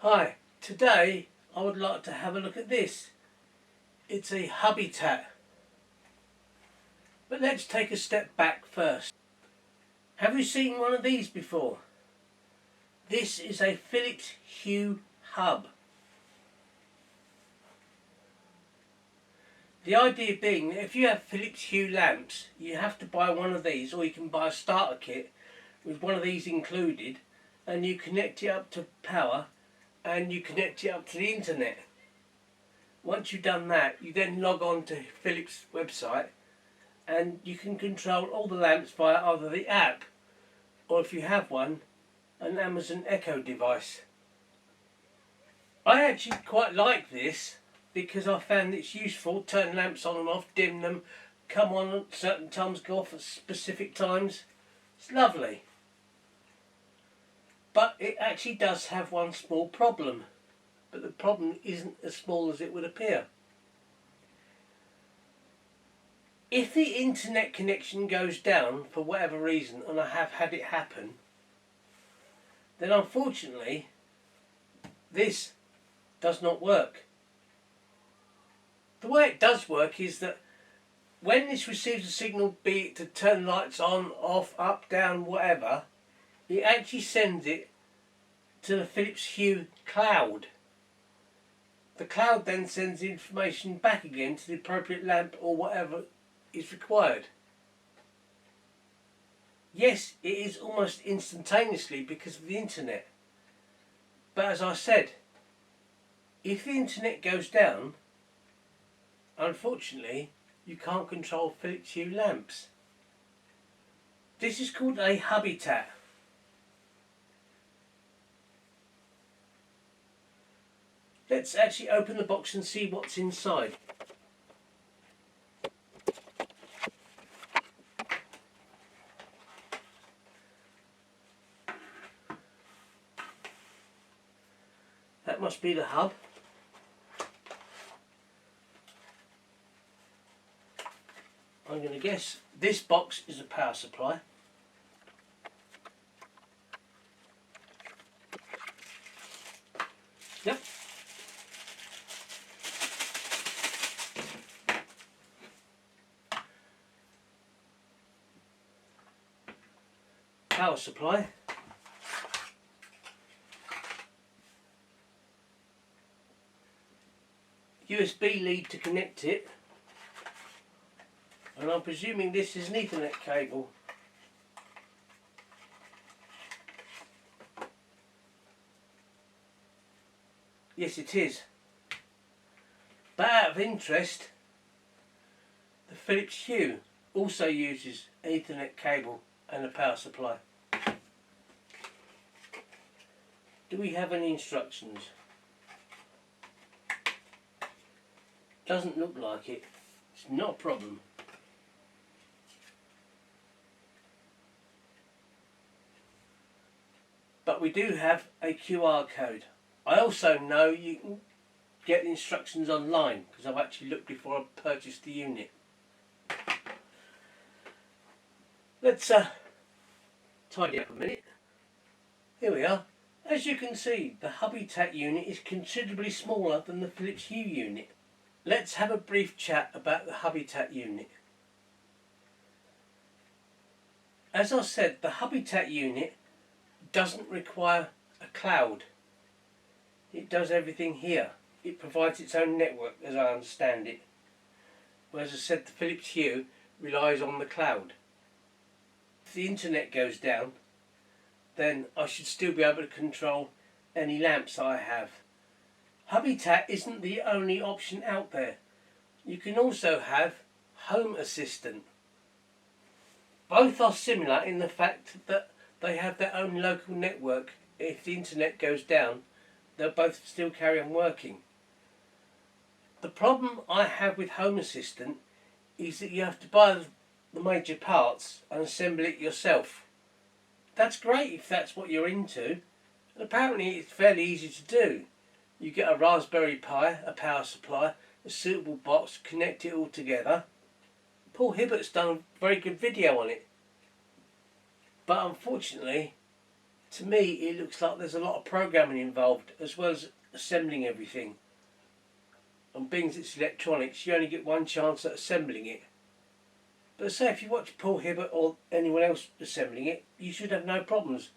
Hi, today I would like to have a look at this. It's a hubitat. But let's take a step back first. Have you seen one of these before? This is a Philips Hue hub. The idea being that if you have Philips Hue lamps, you have to buy one of these, or you can buy a starter kit with one of these included, and you connect it up to power and you connect it up to the internet. Once you've done that, you then log on to Philips website and you can control all the lamps via either the app or, if you have one, an Amazon Echo device. I actually quite like this because I found it's useful. Turn lamps on and off, dim them, come on at certain times, go off at specific times. It's lovely. But it actually does have one small problem. But the problem isn't as small as it would appear. If the internet connection goes down for whatever reason, and I have had it happen, then unfortunately this does not work. The way it does work is that when this receives a signal, be it to turn lights on, off, up, down, whatever, it actually sends it to the Philips Hue cloud. The cloud then sends the information back again to the appropriate lamp or whatever is required. Yes, it is almost instantaneously because of the internet. But as I said, if the internet goes down, unfortunately, you can't control Philips Hue lamps. This is called a hubitat. Let's actually open the box and see what's inside. That must be the hub. I'm going to guess this box is a power supply. Yep. Power supply. USB lead to connect it, and I'm presuming this is an Ethernet cable. Yes, it is. But out of interest, the Philips Hue also uses an Ethernet cable and a power supply. Do we have any instructions? Doesn't look like it. It's not a problem. But we do have a QR code. I also know you can get the instructions online because I've actually looked before I purchased the unit. Let's tidy up a minute. Here we are. As you can see, the hubitat unit is considerably smaller than the Philips Hue unit. Let's have a brief chat about the hubitat unit. As I said, the hubitat unit doesn't require a cloud. It does everything here. It provides its own network, as I understand it. Whereas I said, the Philips Hue relies on the cloud. If the internet goes down, then I should still be able to control any lamps I have. Hubitat isn't the only option out there. You can also have Home Assistant. Both are similar in the fact that they have their own local network. If the internet goes down, they'll both still carry on working. The problem I have with Home Assistant is that you have to buy the major parts and assemble it yourself. That's great if that's what you're into, and apparently it's fairly easy to do. You get a Raspberry Pi, a power supply, a suitable box, connect it all together. Paul Hibbert's done a very good video on it. But unfortunately, To me, it looks like there's a lot of programming involved, as well as assembling everything. And being as it's electronics, you only get one chance at assembling it. But say if you watch Paul Hibbert or anyone else assembling it, you should have no problems.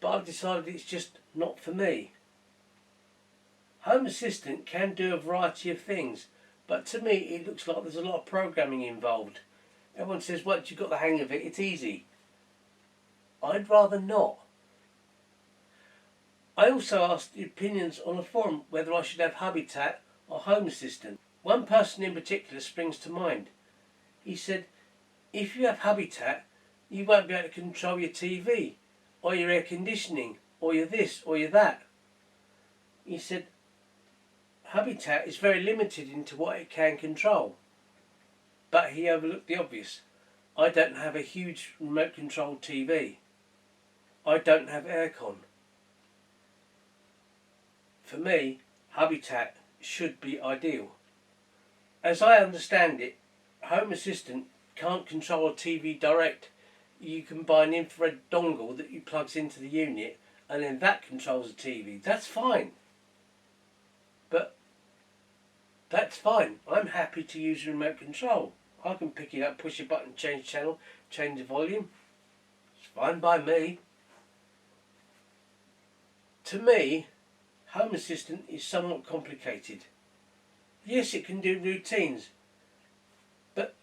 But I've decided it's just not for me. Home Assistant can do a variety of things, but to me it looks like there's a lot of programming involved. Everyone says once you've got the hang of it, it's easy. I'd rather not. I also asked the opinions on a forum whether I should have Hubitat or Home Assistant. One person in particular springs to mind. He said, if you have Hubitat, you won't be able to control your TV, or your air conditioning, or your this, or your that. He said, Hubitat is very limited into what it can control. But he overlooked the obvious. I don't have a huge remote controlled TV. I don't have aircon. For me, Hubitat should be ideal. As I understand it, Home Assistant can't control a TV direct. You can buy an infrared dongle that you plugs into the unit and then that controls the TV. That's fine. But that's fine. I'm happy to use remote control. I can pick it up, push a button, change channel, change the volume. It's fine by me. To me, Home Assistant is somewhat complicated. Yes, it can do routines, but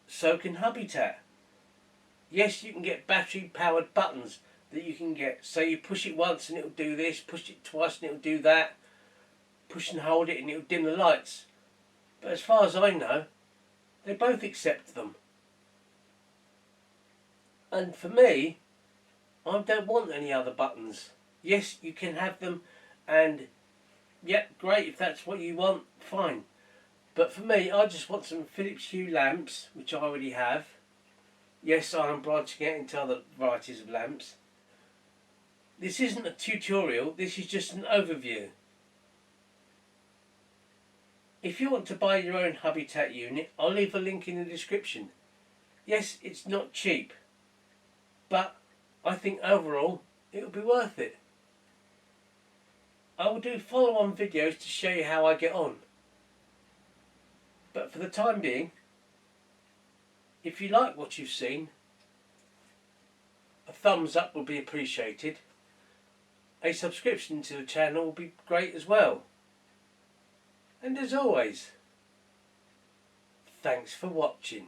so can Hubitat. Yes, you can get battery powered buttons that you can get. So you push it once and it'll do this, push it twice and it'll do that, push and hold it and it'll dim the lights. But as far as I know, they both accept them. And for me, I don't want any other buttons. Yes, you can have them, and yep, great, if that's what you want, fine. But for me, I just want some Philips Hue lamps, which I already have. Yes, I am branching out into other varieties of lamps. This isn't a tutorial, this is just an overview. If you want to buy your own Hubitat unit, I'll leave a link in the description. Yes, it's not cheap, but I think overall it'll be worth it. I will do follow-on videos to show you how I get on. But for the time being, if you like what you've seen, a thumbs up will be appreciated. A subscription to the channel will be great as well. And as always, thanks for watching.